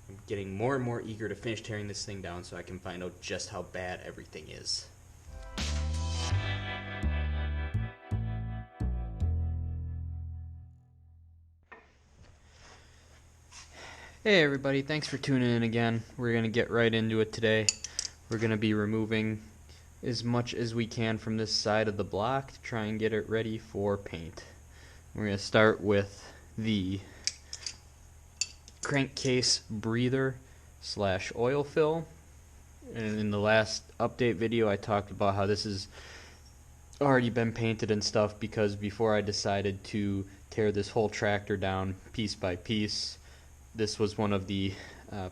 I'm getting more and more eager to finish tearing this thing down so I can find out just how bad everything is. Hey everybody, thanks for tuning in again. We're going to get right into it today. We're going to be removing as much as we can from this side of the block to try and get it ready for paint. We're going to start with the crankcase breather / oil fill. And in the last update video I talked about how this has already been painted and stuff, because before I decided to tear this whole tractor down piece by piece, this was one of the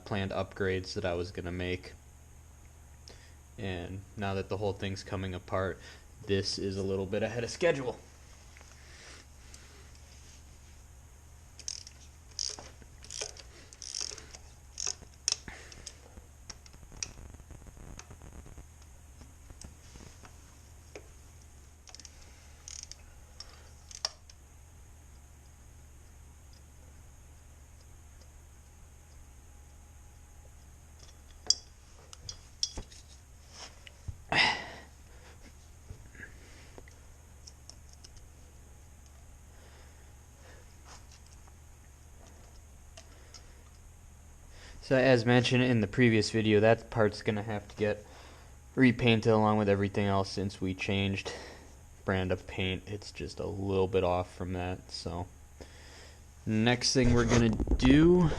planned upgrades that I was going to make. And now that the whole thing's coming apart, this is a little bit ahead of schedule. So as mentioned in the previous video, that part's going to have to get repainted along with everything else since we changed brand of paint. It's just a little bit off from that. So next thing we're going to do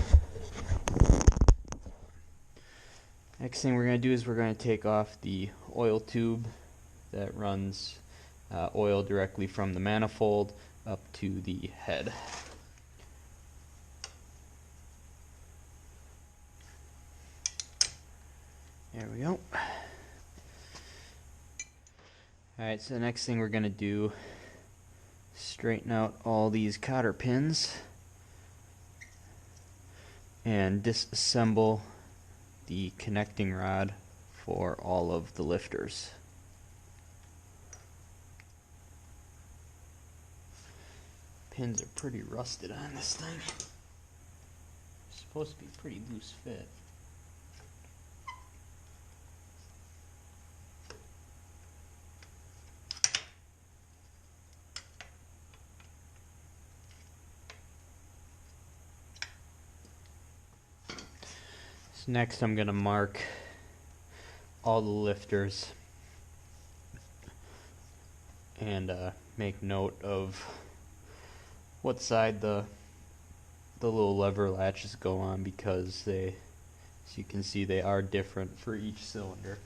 is we're going to take off the oil tube that runs oil directly from the manifold up to the head. There we go. Alright, so the next thing we're going to do, straighten out all these cotter pins and disassemble the connecting rod for all of the lifters. Pins are pretty rusted on this thing. It's supposed to be a pretty loose fit. So next I'm going to mark all the lifters and make note of what side the little lever latches go on, because they, as you can see, they are different for each cylinder.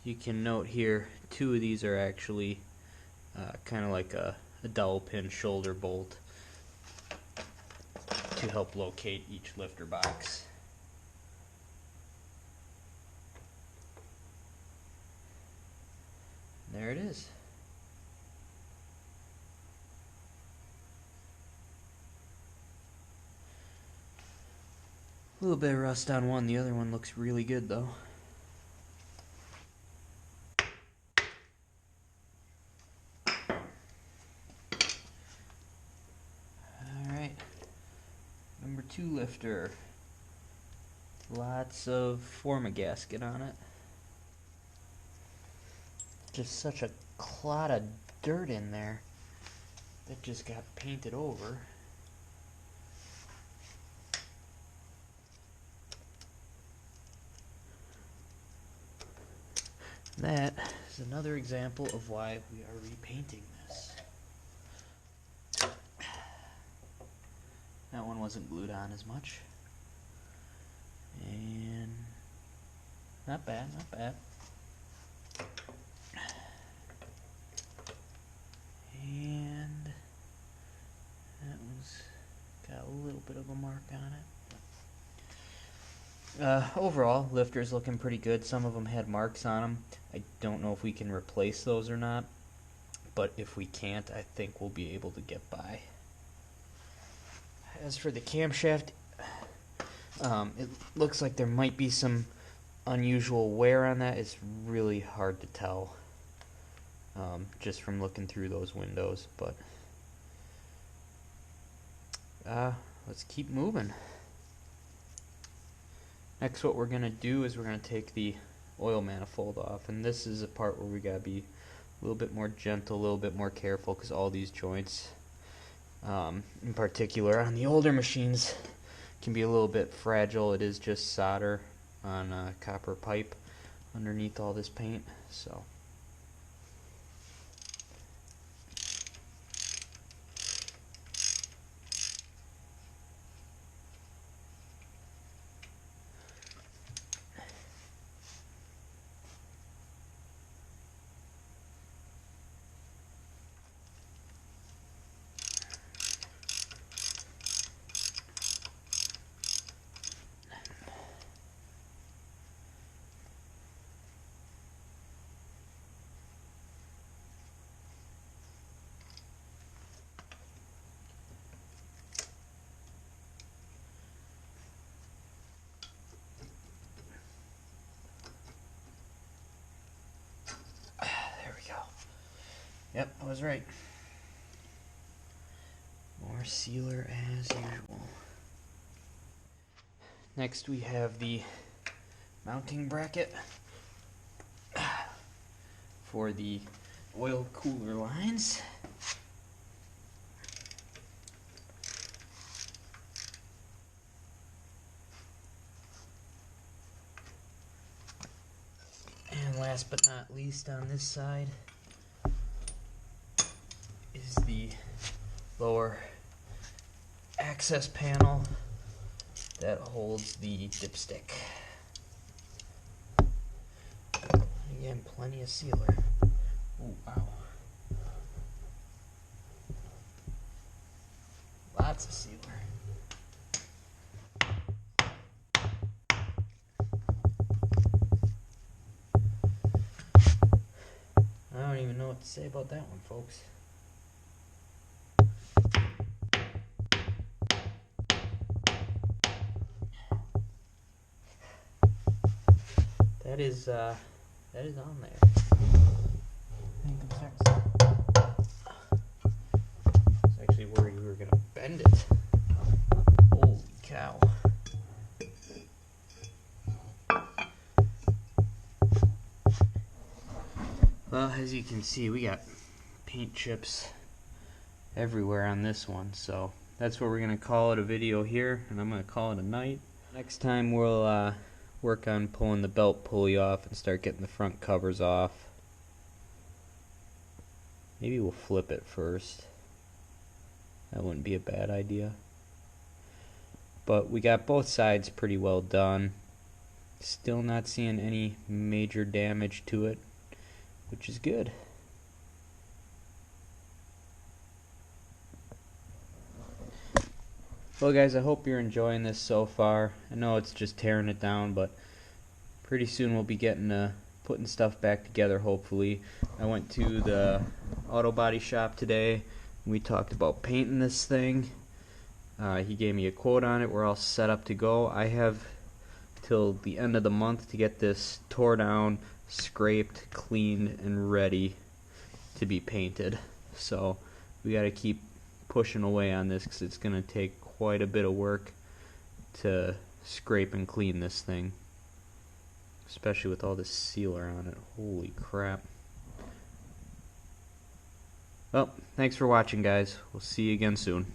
You can note here, two of these are actually kind of like a dowel pin shoulder bolt to help locate each lifter box. There it is. A little bit of rust on one, the other one looks really good though. Alright, number 2 lifter. Lots of forma gasket on it. Just such a clot of dirt in there that just got painted over. That is another example of why we are repainting this. That one wasn't glued on as much. And not bad, not bad. And that one's got a little bit of a mark on it. Overall, lifter's looking pretty good. Some of them had marks on them. I don't know if we can replace those or not, but if we can't, I think we'll be able to get by. As for the camshaft, it looks like there might be some unusual wear on that. It's really hard to tell just from looking through those windows, but let's keep moving. Next, what we're going to do is we're going to take the oil manifold off, and this is a part where we got to be a little bit more gentle, a little bit more careful, because all these joints, in particular on the older machines, can be a little bit fragile. It is just solder on copper pipe underneath all this paint, so yep, I was right. More sealer as usual. Next we have the mounting bracket for the oil cooler lines. And last but not least, on this side is the lower access panel that holds the dipstick. Again, plenty of sealer. Oh, wow. Lots of sealer. I don't even know what to say about that one, folks. That is on there. I was actually worried we were gonna bend it. Holy cow. Well, as you can see, we got paint chips everywhere on this one, so that's what we're gonna call it a video here, and I'm gonna call it a night. Next time we'll work on pulling the belt pulley off and start getting the front covers off. Maybe we'll flip it first. That wouldn't be a bad idea. But we got both sides pretty well done. Still not seeing any major damage to it, which is good. Well guys, I hope you're enjoying this so far. I know it's just tearing it down, but pretty soon we'll be getting putting stuff back together, hopefully. I went to the auto body shop today. We talked about painting this thing. He gave me a quote on it. We're all set up to go. I have till the end of the month to get this tore down, scraped, cleaned, and ready to be painted. So we got to keep pushing away on this because it's going to take quite a bit of work to scrape and clean this thing, especially with all this sealer on it. Holy crap. Well, thanks for watching, guys. We'll see you again soon.